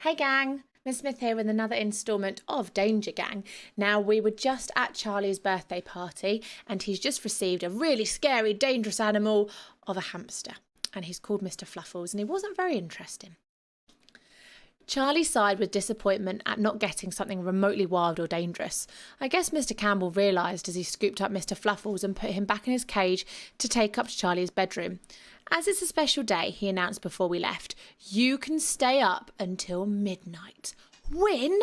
Hey gang, Miss Smith here with another instalment of Danger Gang. Now, we were just at Charlie's birthday party and he's just received a really scary, dangerous animal of a hamster. And he's called Mr. Fluffles and he wasn't very interesting. Charlie sighed with disappointment at not getting something remotely wild or dangerous. I guess Mr. Campbell realised as he scooped up Mr. Fluffles and put him back in his cage to take up to Charlie's bedroom. As it's a special day, he announced before we left, you can stay up until midnight. Win?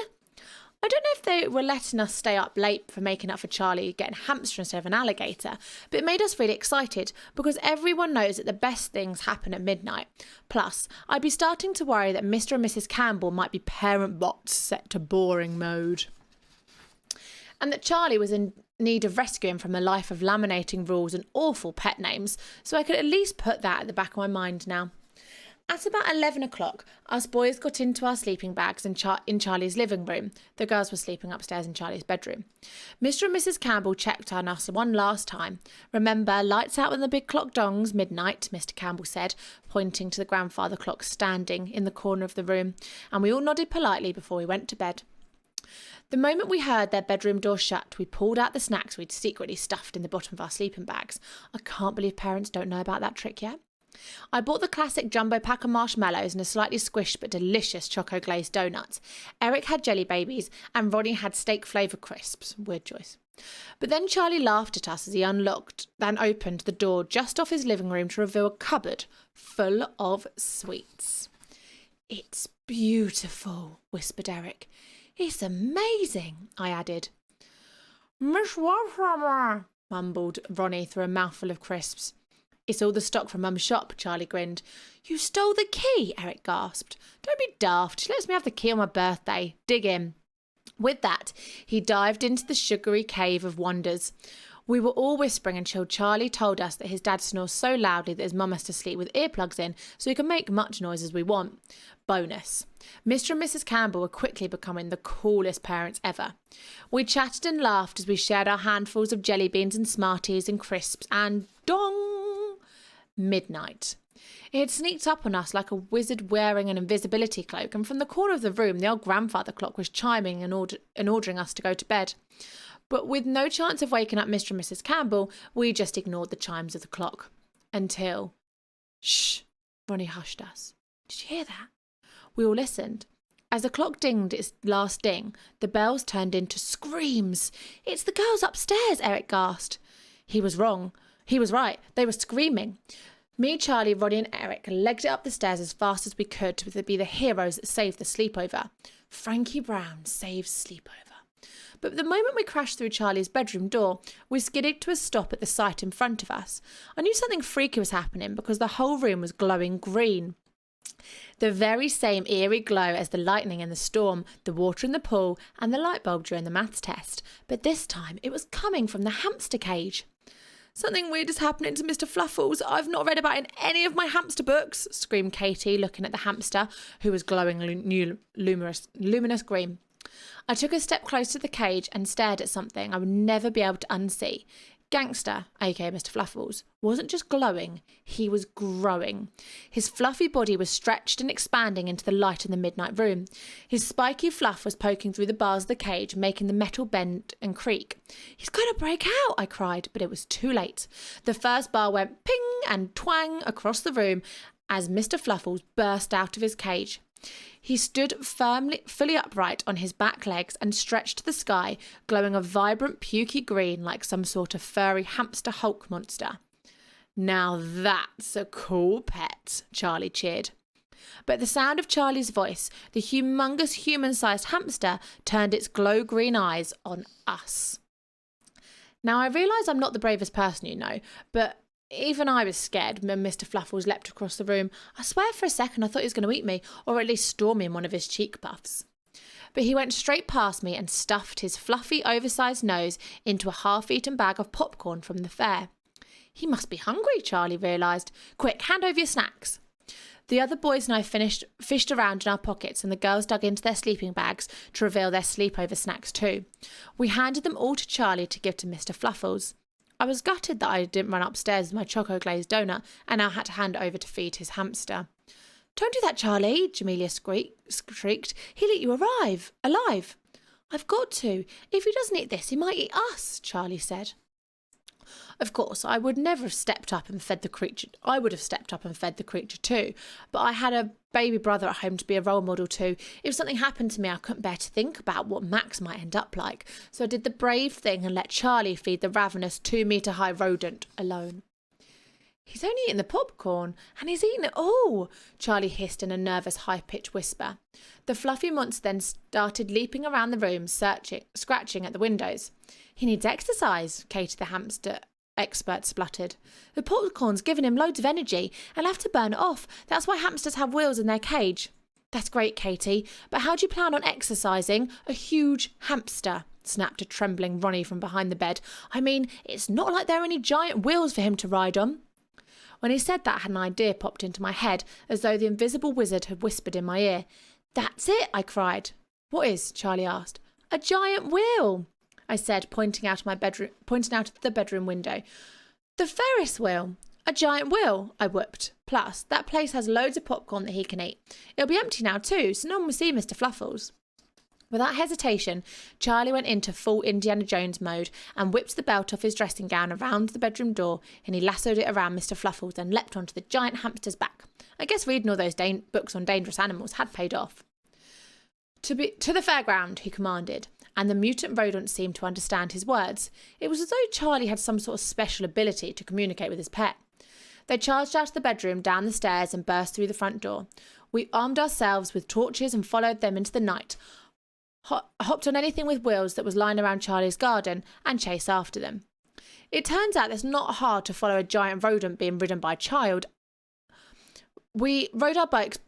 I don't know if they were letting us stay up late for making up for Charlie getting a hamster instead of an alligator, but it made us really excited because everyone knows that the best things happen at midnight. Plus, I'd be starting to worry that Mr. and Mrs. Campbell might be parent bots set to boring mode. And that Charlie was in need of rescuing from a life of laminating rules and awful pet names, so I could at least put that at the back of my mind now. At about 11 o'clock, us boys got into our sleeping bags in Charlie's living room. The girls were sleeping upstairs in Charlie's bedroom. Mr. and Mrs. Campbell checked on us one last time. Remember, lights out when the big clock dongs, midnight, Mr. Campbell said, pointing to the grandfather clock standing in the corner of the room, and we all nodded politely before we went to bed. The moment we heard their bedroom door shut, we pulled out the snacks we'd secretly stuffed in the bottom of our sleeping bags. I can't believe parents don't know about that trick yet. I bought the classic jumbo pack of marshmallows and a slightly squished but delicious choco glazed donut. Eric had jelly babies and Ronnie had steak flavour crisps. Weird choice. But then Charlie laughed at us as he opened the door just off his living room to reveal a cupboard full of sweets. It's beautiful, whispered Eric. It's amazing, I added. Miss Washhammer, mumbled Ronnie through a mouthful of crisps. It's all the stock from Mum's shop, Charlie grinned. You stole the key, Eric gasped. Don't be daft. She lets me have the key on my birthday. Dig in. With that, he dived into the sugary cave of wonders. We were all whispering until Charlie told us that his dad snores so loudly that his mum has to sleep with earplugs in so he can make much noise as we want. Bonus. Mr. and Mrs. Campbell were quickly becoming the coolest parents ever. We chatted and laughed as we shared our handfuls of jelly beans and Smarties and crisps and dong! Midnight. It had sneaked up on us like a wizard wearing an invisibility cloak, and from the corner of the room the old grandfather clock was chiming and ordering us to go to bed. But with no chance of waking up Mr. and Mrs. Campbell, we just ignored the chimes of the clock. Until... Shh! Ronnie hushed us. Did you hear that? We all listened. As the clock dinged its last ding, the bells turned into screams. It's the girls upstairs, Eric gasped. He was wrong. He was right. They were screaming. Me, Charlie, Ronnie and Eric legged it up the stairs as fast as we could to be the heroes that saved the sleepover. Frankie Brown saves sleepover. But the moment we crashed through Charlie's bedroom door, we skidded to a stop at the sight in front of us. I knew something freaky was happening because the whole room was glowing green. The very same eerie glow as the lightning in the storm, the water in the pool and the light bulb during the maths test. But this time it was coming from the hamster cage. Something weird is happening to Mr. Fluffles I've not read about in any of my hamster books, screamed Katie, looking at the hamster, who was glowing luminous green. I took a step close to the cage and stared at something I would never be able to unsee. Gangster, aka Mr. Fluffles, wasn't just glowing, he was growing. His fluffy body was stretched and expanding into the light in the midnight room. His spiky fluff was poking through the bars of the cage, making the metal bend and creak. He's going to break out, I cried, but it was too late. The first bar went ping and twang across the room as Mr. Fluffles burst out of his cage. He stood fully upright on his back legs and stretched to the sky, glowing a vibrant pukey green like some sort of furry hamster Hulk monster. Now that's a cool pet, Charlie cheered. But at the sound of Charlie's voice, the humongous human-sized hamster turned its glow-green eyes on us. Now I realise I'm not the bravest person, but even I was scared when Mr. Fluffles leapt across the room. I swear for a second I thought he was going to eat me, or at least store me in one of his cheek puffs. But he went straight past me and stuffed his fluffy, oversized nose into a half-eaten bag of popcorn from the fair. He must be hungry, Charlie realised. Quick, hand over your snacks. The other boys and I fished around in our pockets, and the girls dug into their sleeping bags to reveal their sleepover snacks too. We handed them all to Charlie to give to Mr. Fluffles. I was gutted that I didn't run upstairs with my choco glazed donut and now had to hand it over to feed his hamster. Don't do that, Charlie, Jamelia shrieked. He'll eat you alive. I've got to. If he doesn't eat this, he might eat us, Charlie said. Of course, I would never have stepped up and fed the creature. I would have stepped up and fed the creature too, but I had a baby brother at home to be a role model to. If something happened to me, I couldn't bear to think about what Max might end up like, so I did the brave thing and let Charlie feed the ravenous 2-metre-high rodent alone. He's only eaten the popcorn, and he's eaten it all, Charlie hissed in a nervous, high-pitched whisper. The fluffy monster then started leaping around the room, scratching at the windows. He needs exercise, Katie the hamster expert spluttered. The popcorn's given him loads of energy, and he'll have to burn it off. That's why hamsters have wheels in their cage. That's great, Katie, but how do you plan on exercising a huge hamster? Snapped a trembling Ronnie from behind the bed. I mean, it's not like there are any giant wheels for him to ride on. When he said that, I had an idea popped into my head, as though the invisible wizard had whispered in my ear. That's it, I cried. What is? Charlie asked. A giant wheel, I said, pointing out of the bedroom window. The Ferris wheel. A giant wheel, I whooped. Plus, that place has loads of popcorn that he can eat. It'll be empty now too, so no one will see Mr. Fluffles. Without hesitation, Charlie went into full Indiana Jones mode and whipped the belt off his dressing gown around the bedroom door, and he lassoed it around Mr. Fluffles and leapt onto the giant hamster's back. I guess reading all those books on dangerous animals had paid off. To the fairground, he commanded, and the mutant rodent seemed to understand his words. It was as though Charlie had some sort of special ability to communicate with his pet. They charged out of the bedroom, down the stairs, and burst through the front door. We armed ourselves with torches and followed them into the night, hopped on anything with wheels that was lying around Charlie's garden, and chased after them. It turns out it's not hard to follow a giant rodent being ridden by a child. We rode our bikes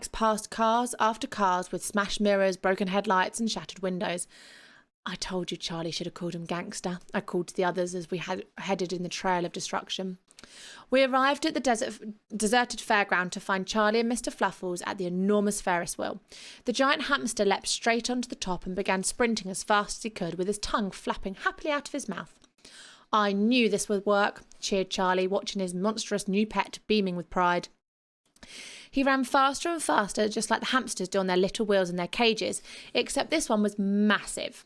past cars after cars with smashed mirrors, broken headlights and shattered windows. I told you Charlie should have called him gangster, I called to the others as we headed in the trail of destruction. We arrived at the deserted fairground to find Charlie and Mr. Fluffles at the enormous Ferris wheel. The giant hamster leapt straight onto the top and began sprinting as fast as he could, with his tongue flapping happily out of his mouth. I knew this would work, cheered Charlie, watching his monstrous new pet beaming with pride. He ran faster and faster, just like the hamsters do on their little wheels in their cages, except this one was massive.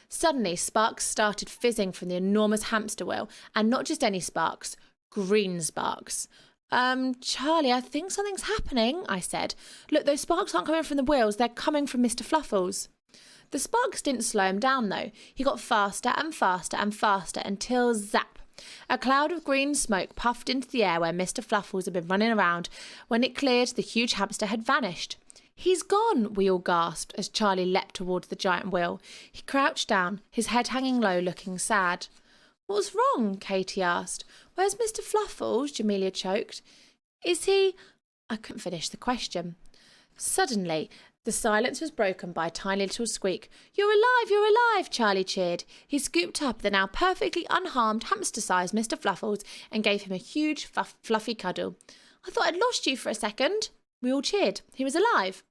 Suddenly, sparks started fizzing from the enormous hamster wheel, and not just any sparks, green sparks. Charlie, I think something's happening, I said. Look, those sparks aren't coming from the wheels, they're coming from Mr. Fluffles. The sparks didn't slow him down, though. He got faster and faster and faster until zap! A cloud of green smoke puffed into the air where Mr. Fluffles had been running around. When it cleared, the huge hamster had vanished. He's gone, we all gasped as Charlie leapt towards the giant wheel. He crouched down, his head hanging low, looking sad. What's wrong? Katie asked. Where's Mr. Fluffles? Jamelia choked. Is he... I couldn't finish the question. Suddenly, the silence was broken by a tiny little squeak. You're alive, Charlie cheered. He scooped up the now perfectly unharmed hamster-sized Mr. Fluffles and gave him a huge, fluffy cuddle. I thought I'd lost you for a second. We all cheered. He was alive.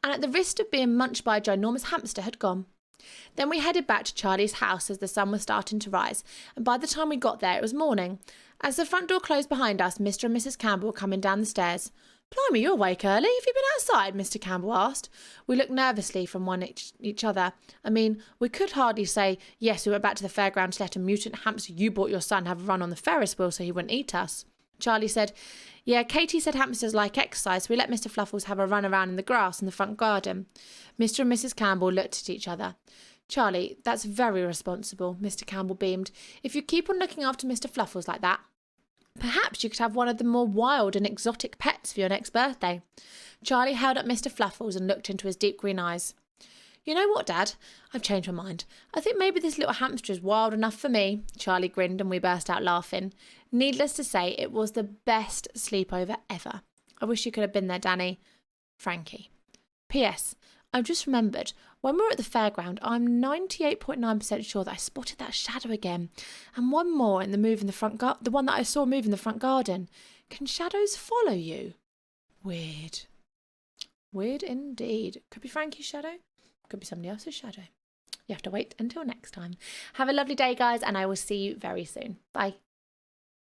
And at the risk of being munched by a ginormous hamster, had gone. Then we headed back to Charlie's house as the sun was starting to rise, and by the time we got there, it was morning. As the front door closed behind us, Mr. and Mrs. Campbell were coming down the stairs. Blimey, you're awake early. Have you been outside? Mr. Campbell asked. We looked nervously from each other. I mean, we could hardly say, yes, we went back to the fairground to let a mutant hamster you bought your son have a run on the Ferris wheel so he wouldn't eat us. Charlie said, yeah, Katie said hamsters like exercise, so we let Mr. Fluffles have a run around in the grass in the front garden. Mr. and Mrs. Campbell looked at each other. Charlie, that's very responsible, Mr. Campbell beamed. If you keep on looking after Mr. Fluffles like that, perhaps you could have one of the more wild and exotic pets for your next birthday. Charlie held up Mr. Fluffles and looked into his deep green eyes. You know what, Dad? I've changed my mind. I think maybe this little hamster is wild enough for me. Charlie grinned and we burst out laughing. Needless to say, it was the best sleepover ever. I wish you could have been there, Danny. Frankie. P.S. I've just remembered, when we were at the fairground, I'm 98.9% sure that I spotted that shadow again. And one more in the one that I saw move in the front garden. Can shadows follow you? Weird. Weird indeed. Could be Frankie's shadow. Could be somebody else's shadow. You have to wait until next time. Have a lovely day, guys, and I will see you very soon. Bye.